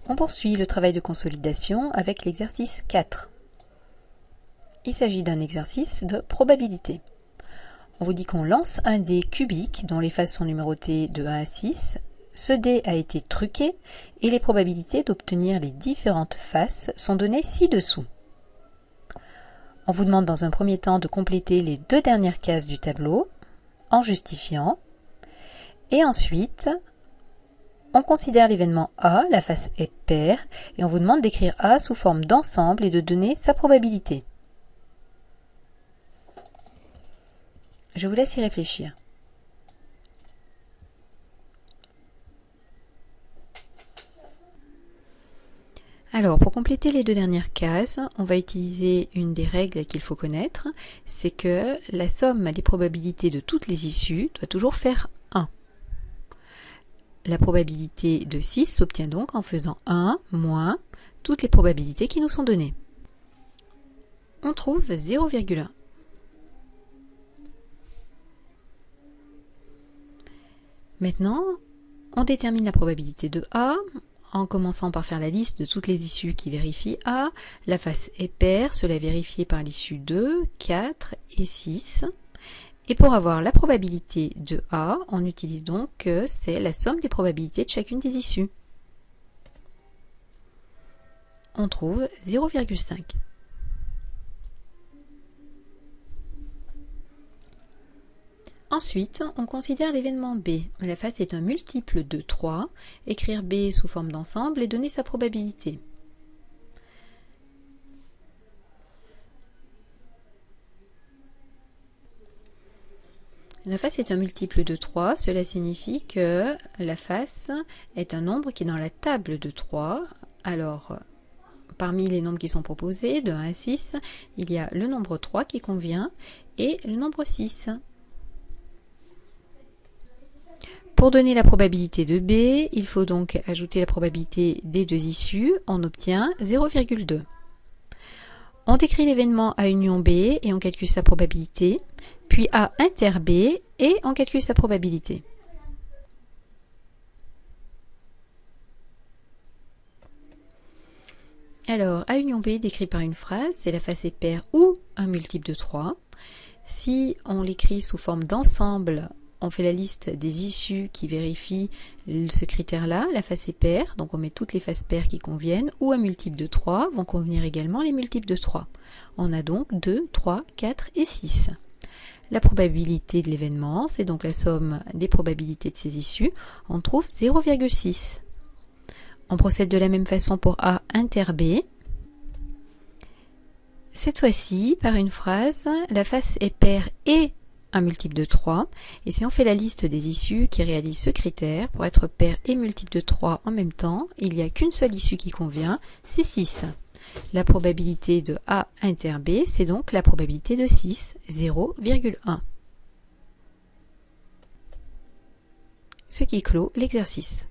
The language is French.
On poursuit le travail de consolidation avec l'exercice 4. Il s'agit d'un exercice de probabilité. On vous dit qu'on lance un dé cubique dont les faces sont numérotées de 1 à 6. Ce dé a été truqué et les probabilités d'obtenir les différentes faces sont données ci-dessous. On vous demande dans un premier temps de compléter les 2 dernières cases du tableau en justifiant. Et ensuite, on considère l'événement A, la face est paire, et on vous demande d'écrire A sous forme d'ensemble et de donner sa probabilité. Je vous laisse y réfléchir. Alors, pour compléter les 2 dernières cases, on va utiliser une des règles qu'il faut connaître, c'est que la somme des probabilités de toutes les issues doit toujours faire 1. La probabilité de 6 s'obtient donc en faisant 1 moins toutes les probabilités qui nous sont données. On trouve 0,1. Maintenant, on détermine la probabilité de A en commençant par faire la liste de toutes les issues qui vérifient A. La face est paire, cela est vérifié par l'issue 2, 4 et 6. Et pour avoir la probabilité de A, on utilise donc que c'est la somme des probabilités de chacune des issues. On trouve 0,5. Ensuite, on considère l'événement B. La face est un multiple de 3. Écrire B sous forme d'ensemble et donner sa probabilité. La face est un multiple de 3. Cela signifie que la face est un nombre qui est dans la table de 3. Alors, parmi les nombres qui sont proposés, de 1 à 6, il y a le nombre 3 qui convient et le nombre 6. Pour donner la probabilité de B, il faut donc ajouter la probabilité des 2 issues. On obtient 0,2. On décrit l'événement A union B et on calcule sa probabilité, puis A inter B et on calcule sa probabilité. Alors, A union B décrit par une phrase, c'est la face est paire ou un multiple de 3. Si on l'écrit sous forme d'ensemble, on fait la liste des issues qui vérifient ce critère-là, la face est paire, donc on met toutes les faces paires qui conviennent, ou un multiple de 3, vont convenir également les multiples de 3. On a donc 2, 3, 4 et 6. La probabilité de l'événement, c'est donc la somme des probabilités de ces issues, on trouve 0,6. On procède de la même façon pour A inter B. Cette fois-ci, par une phrase, la face est paire et un multiple de 3, et si on fait la liste des issues qui réalisent ce critère, pour être paire et multiple de 3 en même temps, il n'y a qu'une seule issue qui convient, c'est 6. La probabilité de A inter B, c'est donc la probabilité de 6, 0,1. Ce qui clôt l'exercice.